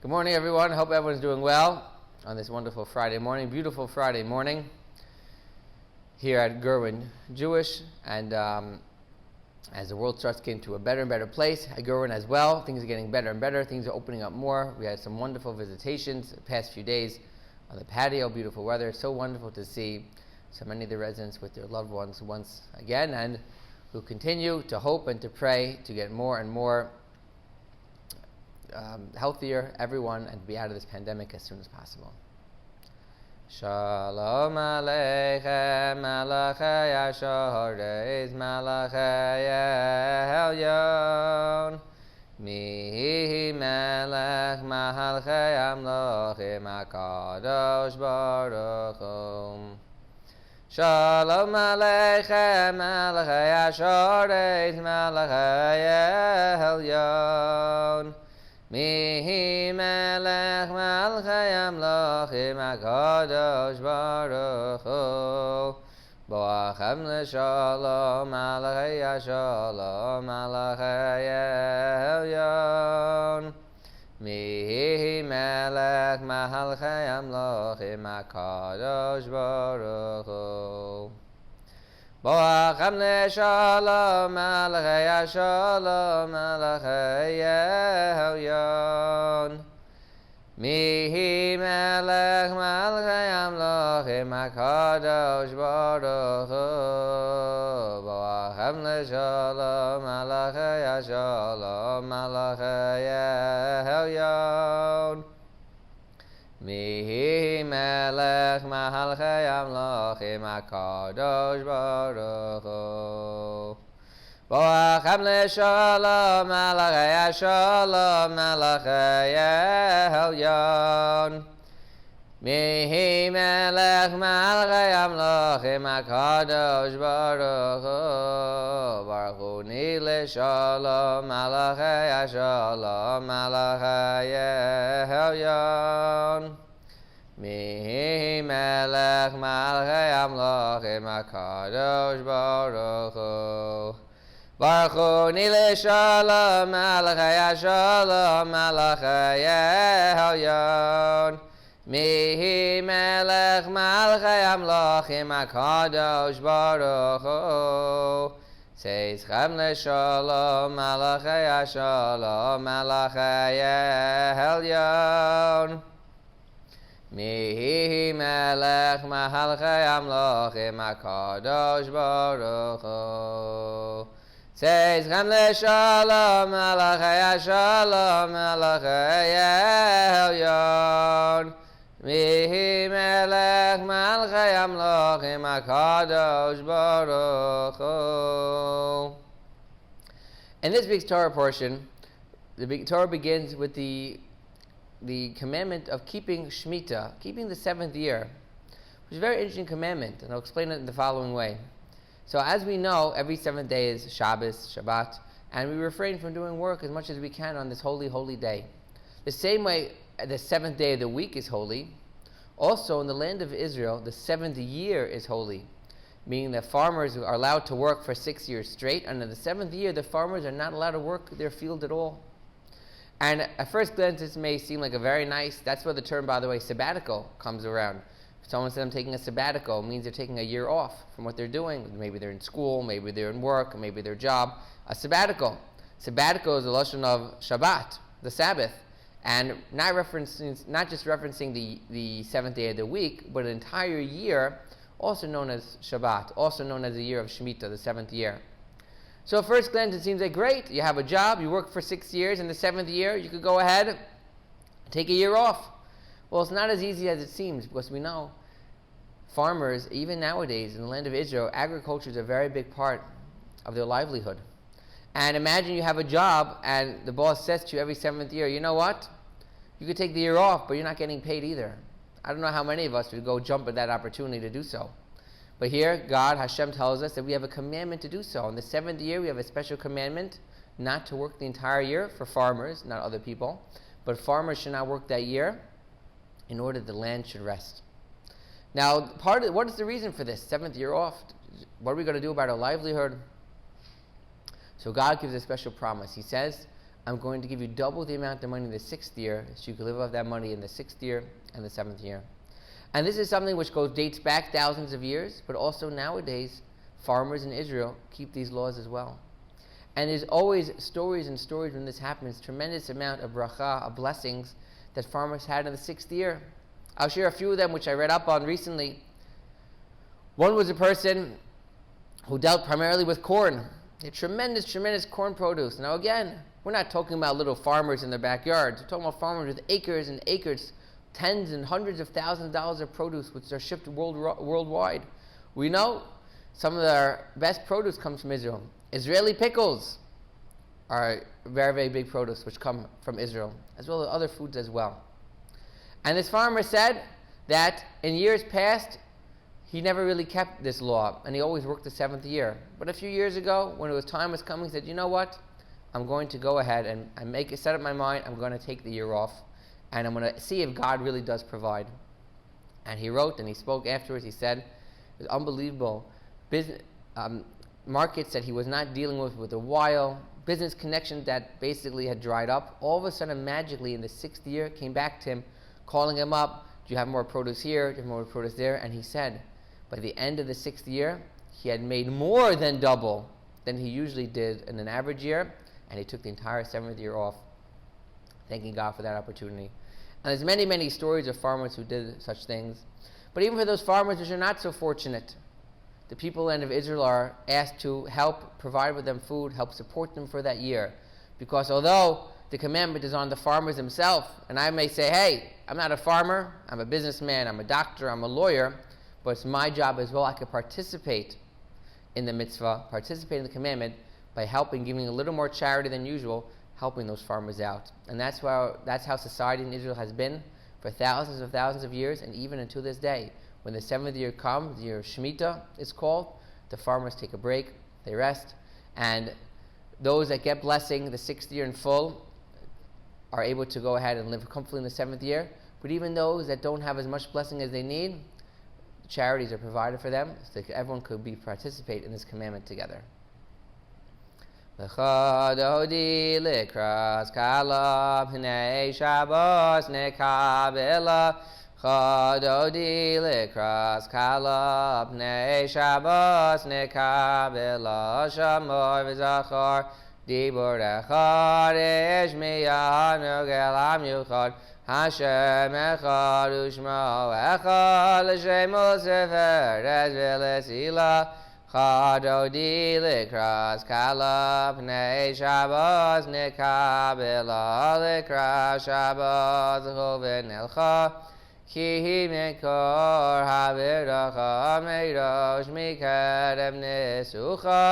Good morning, everyone. Hope everyone's doing well on this wonderful Friday morning, beautiful Friday morning here at Gurwin Jewish. And as the world starts getting to a better and better place, at Gurwin as well, things are getting better and better. Things are opening up more. We had some wonderful visitations the past few days on the patio, beautiful weather. So wonderful to see so many of the residents with their loved ones once again, and who continue to hope and to pray to get more and more healthier, everyone, and be out of this pandemic as soon as possible. Shalom Aleichem, Malachei Ashoreis, Malachei Elyon, Mihi Melech Mahalchei Amlochim HaKadosh Baruch Hu. Shalom Aleichem, Malachei Ashoreis, Malachei Elyon, Mihi Melech Malchei Amlochim HaKadosh Baruch Hu. Boachem l'shalom Malachei Asholom Malachei Elyon, Mihi Melech Malchei Amlochim HaKadosh Baruch Hu. Boachem l'shalom Malachei Asholom Malachei Elyon, Mihi Melech Malchei Amlochim HaKadosh Baruch Hu. Boachem l'shalom Malachei Asholom Malachei Elyon, Mihi Melech Malchei Amlochim HaKadosh Baruch Hu. Boachem l'shalom Malachei Asholom Malachei Elyon, Mihi Melech Malchei Amlochim HaKadosh Baruch Hu. Baruch Hu ni l'shalom Malachei Asholom Malachei Elyon, Mihi Melech Malchei Amlochim HaKadosh Baruch Hu. Baruch Hu ni l'shalom Malachei Asholom Malachei Elyon, Mihi Melech Malchei Amlochim HaKadosh Baruch Hu. Seizchem l'shalom Malachei Asholom Malachei Elyon, Mihi Melech Malchei Amlochim HaKadosh Baruch Hu. Seizchem l'shalom Malachei Asholom Malachei Elyon, Mihi Melech Malchei Amlochim HaKadosh Baruch Hu. In this week's Torah portion, the Torah begins with the commandment of keeping Shemitah, keeping the seventh year, which is a very interesting commandment, and I'll explain it in the following way. So as we know, every seventh day is Shabbos, Shabbat, and we refrain from doing work as much as we can on this holy, holy day. The same way the seventh day of the week is holy, also in the land of Israel, the seventh year is holy, meaning that farmers are allowed to work for 6 years straight, and in the seventh year, the farmers are not allowed to work their field at all. And at first glance, this may seem like a very nice, that's where the term, by the way, sabbatical comes around. If someone says I'm taking a sabbatical, it means they're taking a year off from what they're doing. Maybe they're in school, maybe they're in work, maybe their job. A sabbatical. Sabbatical is a lashon of Shabbat, the Sabbath, and not just referencing the seventh day of the week, but an entire year, also known as Shabbat, also known as the year of Shemitah, the seventh year. So at first glance, it seems like great. You have a job, you work for 6 years, in the seventh year, you could go ahead and take a year off. Well, it's not as easy as it seems, because we know farmers, even nowadays in the land of Israel, agriculture is a very big part of their livelihood. And imagine you have a job and the boss says to you every seventh year, you know what? You could take the year off, but you're not getting paid either. I don't know how many of us would go jump at that opportunity to do so. But here, God, Hashem, tells us that we have a commandment to do so. In the seventh year, we have a special commandment not to work the entire year for farmers, not other people. But farmers should not work that year in order that the land should rest. Now, what is the reason for this? Seventh year off. What are we going to do about our livelihood? So God gives a special promise. He says, I'm going to give you double the amount of money in the 6th year, so you can live off that money in the 6th year and the 7th year. And this is something which dates back thousands of years, but also nowadays, farmers in Israel keep these laws as well. And there's always stories and stories when this happens, tremendous amount of bracha, of blessings that farmers had in the 6th year. I'll share a few of them which I read up on recently. One was a person who dealt primarily with corn. He had tremendous corn produce. Now again, we're not talking about little farmers in their backyards. We're talking about farmers with acres and acres, tens and hundreds of thousands of dollars of produce which are shipped worldwide. We know some of our best produce comes from Israel. Israeli pickles are very big produce which come from Israel, as well as other foods as well. And this farmer said that in years past, he never really kept this law, and he always worked the 7th year. But a few years ago, when time was coming, he said, you know what? I'm going to go ahead and set up my mind, I'm going to take the year off, and I'm going to see if God really does provide. And he wrote and he spoke afterwards. He said, it was unbelievable. Markets that he was not dealing with a while, business connections that basically had dried up, all of a sudden magically in the 6th year came back to him, calling him up, do you have more produce here, do you have more produce there? And he said, by the end of the 6th year, he had made more than double than he usually did in an average year, and he took the entire 7th year off, thanking God for that opportunity. And there's many stories of farmers who did such things. But even for those farmers which are not so fortunate, the people of Israel are asked to help provide with them food, help support them for that year. Because although the commandment is on the farmers themselves, and I may say, hey, I'm not a farmer, I'm a businessman, I'm a doctor, I'm a lawyer, but it's my job as well. I could participate in the mitzvah, participate in the commandment by helping, giving a little more charity than usual, helping those farmers out. And that's how society in Israel has been for thousands of years, and even until this day. When the 7th year comes, the year of Shemitah is called, the farmers take a break, they rest, and those that get blessing the 6th year in full are able to go ahead and live comfortably in the 7th year. But even those that don't have as much blessing as they need, charities are provided for them, so that everyone could participate in this commandment together. L'chododi likras kala p'nei Shabbos nekabela. Chododi likras kala p'nei Shabbos nekabela. Shamor v'zachor dibur echad ishmiya nogel am yuchad. Hashem echad u'shmo echad l'shemo sefer ezra l'sila. Chododi likras kala p'nei Shabbos nekabela. Likras Shabbos chuvin elcha ki hi mekor haviracha meirosh mikedem nisucha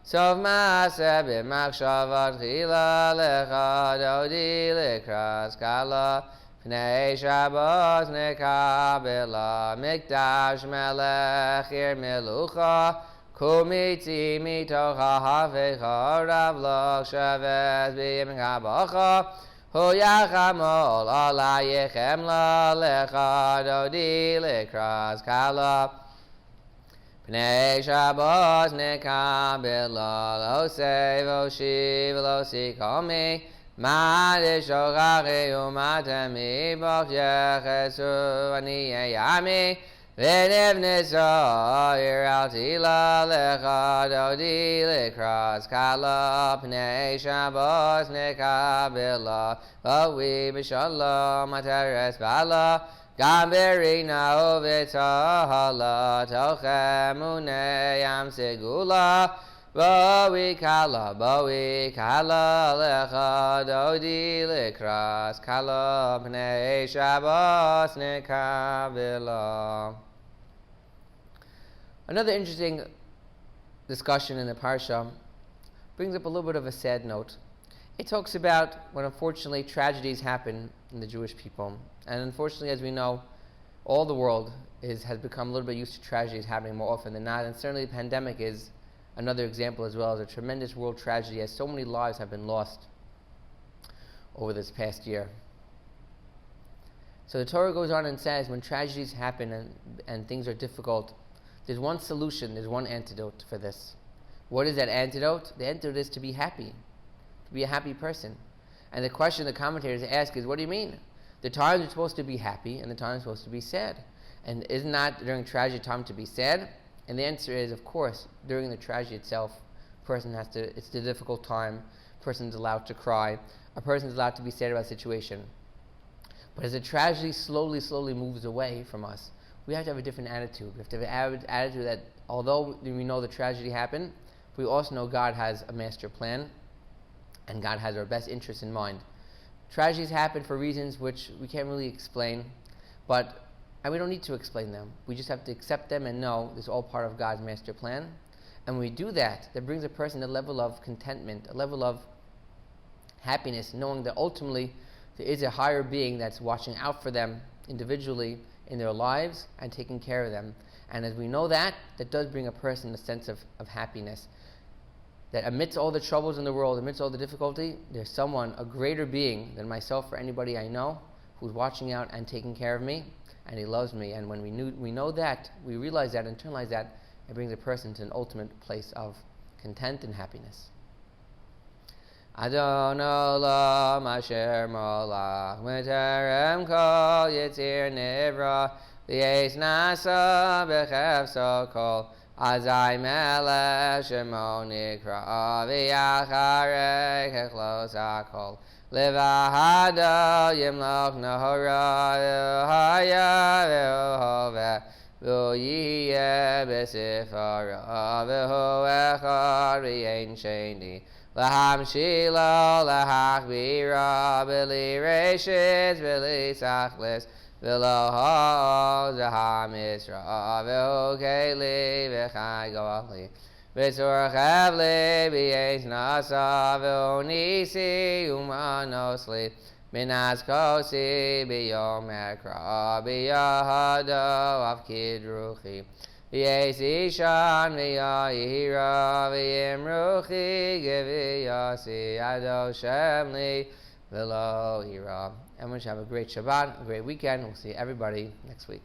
sov maaseh b'machshavat chila. Lechododi likras kala p'nei Shabbos nekabela. Mikdash melech ir melucha kumiti mitoch ha'hafecha rav loch shavet b'yim kabacha hu yachamol alayechem la. Lechododi likras kala p'nei Shabbos nekabela. Lo sei v'oshiv lo sikomi ma'ad shochachi u'matemi b'ch yechesu ani yami v'nivnisa ir al tila. Lechododi likras kala p'nei Shabbos nekabela. V'wi b'shalom ateres bala gam berina u'v'tzahala tochem unei am segula. V'wi kala lechododi likras kala p'nei Shabbos nekabela. Another interesting discussion in the parsha brings up a little bit of a sad note. It talks about when unfortunately tragedies happen in the Jewish people. And unfortunately, as we know, all the world has become a little bit used to tragedies happening more often than not. And certainly the pandemic is another example as well, as a tremendous world tragedy, as so many lives have been lost over this past year. So the Torah goes on and says when tragedies happen and things are difficult, there's one solution, there's one antidote for this. What is that antidote? The antidote is to be happy, to be a happy person. And the question the commentators ask is, what do you mean? The times are supposed to be happy and the times are supposed to be sad. And isn't that during tragedy time to be sad? And the answer is, of course, during the tragedy itself, it's the difficult time, a person's allowed to cry, a person's allowed to be sad about the situation. But as the tragedy slowly moves away from us, we have to have a different attitude. We have to have an attitude that although we know the tragedy happened, we also know God has a master plan and God has our best interests in mind. Tragedies happen for reasons which we can't really explain, and we don't need to explain them. We just have to accept them and know this is all part of God's master plan. And when we do that, that brings a person a level of contentment, a level of happiness, knowing that ultimately there is a higher being that's watching out for them individually in their lives and taking care of them. And as we know that does bring a person a sense of happiness. That amidst all the troubles in the world, amidst all the difficulty, there's someone, a greater being than myself or anybody I know, who's watching out and taking care of me, and he loves me. And when we know that, we realize that, internalize that, it brings a person to an ultimate place of content and happiness. Adon olam asher molach v'terem kol yitzir nivra v'yeis nasa b'chefso kol azai melech shemo nikra v'yacharei kechlos hakol levahado yimloch nahora v'haya v'hoveh v'yiyeh b'sifara v'hu echad v'yein sheni Lahamshilo, lahachbira, b'li reshis, b'li sachlis, v'lo ho, zahamisra, v'hu keili, v'chai gochli, v'tzor chavli, b'yesh nasa, v'hu nisi, umanosli, b'naz kosi, b'yom ekra, b'yahado, avkid ruchi, V'yeis ishan v'yahira v'yimruchi g'v'yasi ado shemli v'lo hira. Everyone should have a great Shabbat, a great weekend. We'll see everybody next week.